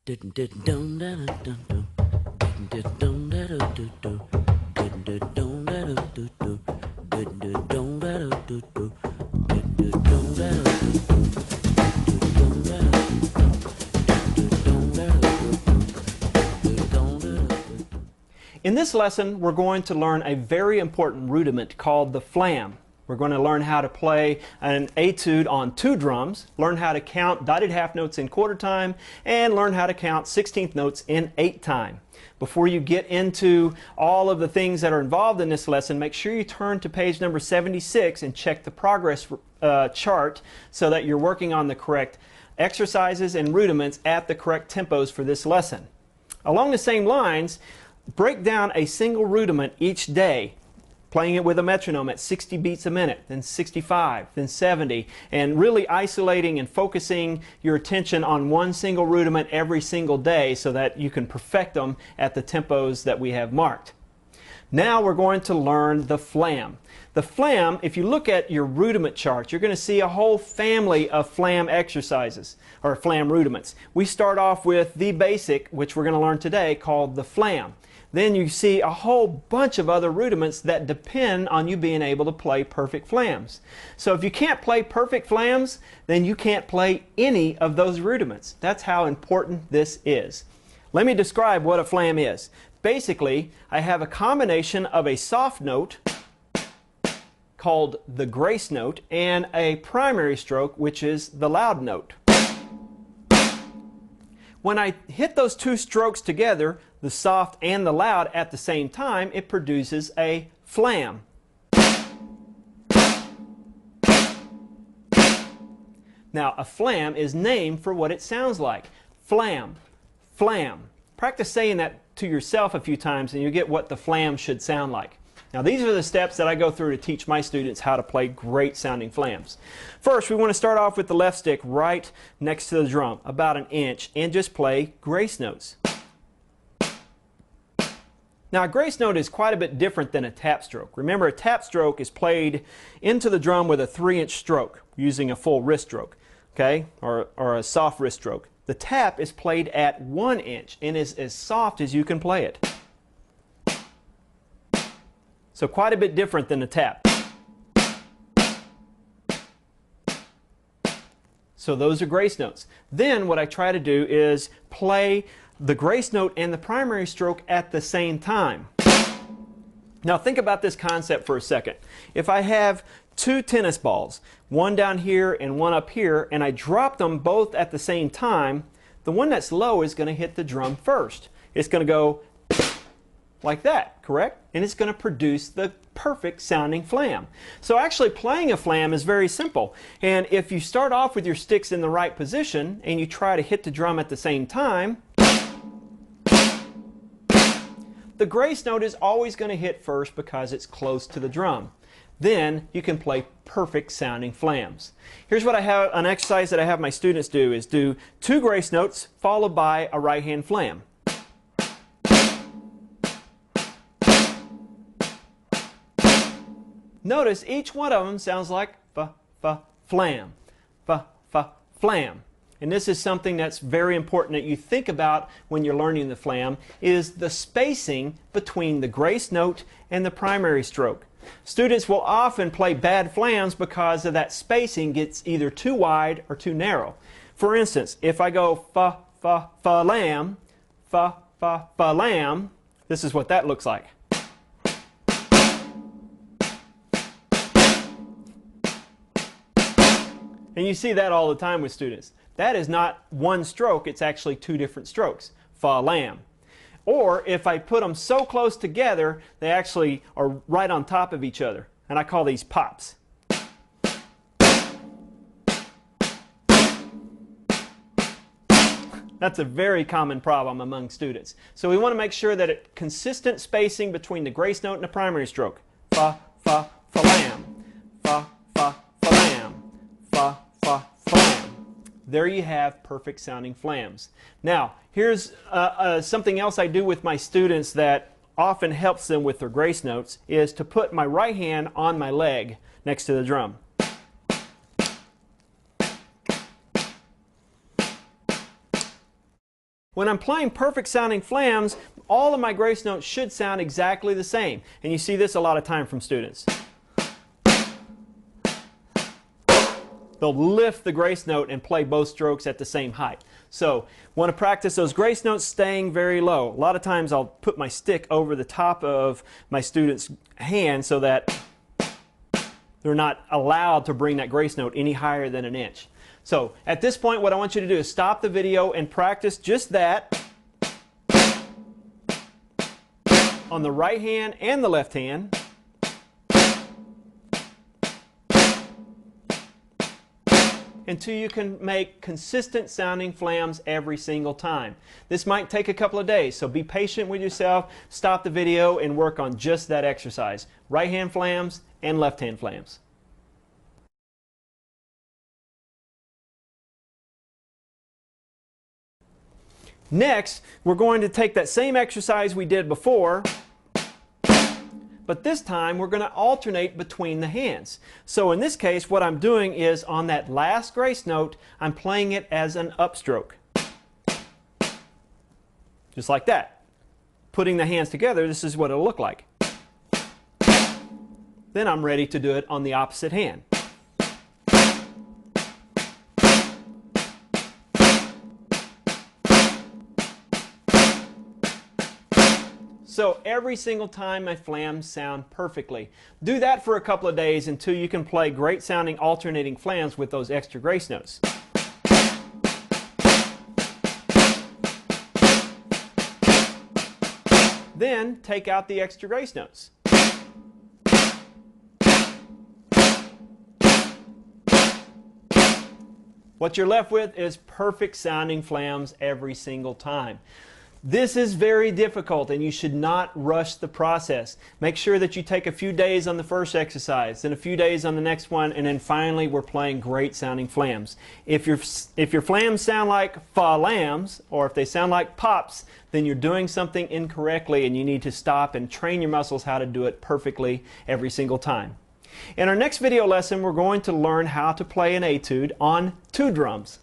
In this lesson, we're going to learn a very important rudiment called the flam. We're going to learn how to play an etude on 2 drums, learn how to count dotted half notes in quarter time, and learn how to count 16th notes in 8 time. Before you get into all of the things that are involved in this lesson, make sure you turn to page number 76 and check the progress chart so that you're working on the correct exercises and rudiments at the correct tempos for this lesson. Along the same lines, break down a single rudiment each day, playing it with a metronome at 60 beats a minute, then 65, then 70, and really isolating and focusing your attention on one single rudiment every single day so that you can perfect them at the tempos that we have marked. Now we're going to learn the flam. The flam, if you look at your rudiment chart, you're going to see a whole family of flam exercises, or flam rudiments. We start off with the basic, which we're going to learn today, called the flam. Then you see a whole bunch of other rudiments that depend on you being able to play perfect flams. So if you can't play perfect flams, then you can't play any of those rudiments. That's how important this is. Let me describe what a flam is. Basically, I have a combination of a soft note called the grace note and a primary stroke, which is the loud note. When I hit those 2 strokes together, the soft and the loud at the same time, it produces a flam. Now, a flam is named for what it sounds like. Flam, flam. Practice saying that to yourself a few times and you get what the flam should sound like. Now, these are the steps that I go through to teach my students how to play great sounding flams. First, we want to start off with the left stick right next to the drum, about 1 inch, and just play grace notes. Now, a grace note is quite a bit different than a tap stroke. Remember, a tap stroke is played into the drum with a 3-inch stroke using a full wrist stroke, okay, or a soft wrist stroke. The tap is played at 1 inch and is as soft as you can play it. So quite a bit different than a tap. So those are grace notes. Then what I try to do is play the grace note and the primary stroke at the same time. Now think about this concept for a second. If I have 2 tennis balls, one down here and one up here, and I drop them both at the same time, the one that's low is going to hit the drum first. It's going to go like that, correct? And it's going to produce the perfect sounding flam. So actually playing a flam is very simple. And if you start off with your sticks in the right position and you try to hit the drum at the same time, the grace note is always going to hit first because it's close to the drum. Then you can play perfect sounding flams. Here's what I have, an exercise that I have my students do is do 2 grace notes followed by a right hand flam. Notice each one of them sounds like fa-fa-flam, fa-fa-flam. And this is something that's very important that you think about when you're learning the flam, is the spacing between the grace note and the primary stroke. Students will often play bad flams because of that spacing gets either too wide or too narrow. For instance, if I go fa-fa-fa-lam, fa-fa-fa-lam, this is what that looks like. And you see that all the time with students. That is not one stroke, it's actually 2 different strokes. Fa-lam. Or if I put them so close together, they actually are right on top of each other. And I call these pops. That's a very common problem among students. So we want to make sure that it's consistent spacing between the grace note and the primary stroke. Fa-fa-fa-lam. Fa-fa-fa-lam. Fa-fa-flam. There you have perfect sounding flams. Now, here's something else I do with my students that often helps them with their grace notes, is to put my right hand on my leg next to the drum. When I'm playing perfect sounding flams, all of my grace notes should sound exactly the same. And you see this a lot of time from students. They'll lift the grace note and play both strokes at the same height. So, want to practice those grace notes staying very low. A lot of times I'll put my stick over the top of my student's hand so that they're not allowed to bring that grace note any higher than an inch. So, at this point what I want you to do is stop the video and practice just that on the right hand and the left hand. Until you can make consistent sounding flams every single time. This might take a couple of days, so be patient with yourself, stop the video and work on just that exercise. Right hand flams and left hand flams. Next, we're going to take that same exercise we did before, but this time we're going to alternate between the hands. So in this case, what I'm doing is on that last grace note, I'm playing it as an upstroke. Just like that. Putting the hands together, this is what it'll look like. Then I'm ready to do it on the opposite hand. So every single time my flams sound perfectly. Do that for a couple of days until you can play great sounding alternating flams with those extra grace notes. Then take out the extra grace notes. What you're left with is perfect sounding flams every single time. This is very difficult and you should not rush the process. Make sure that you take a few days on the first exercise, then a few days on the next one, and then finally we're playing great sounding flams. If your flams sound like fa-lams, or if they sound like pops, then you're doing something incorrectly and you need to stop and train your muscles how to do it perfectly every single time. In our next video lesson, we're going to learn how to play an etude on 2 drums.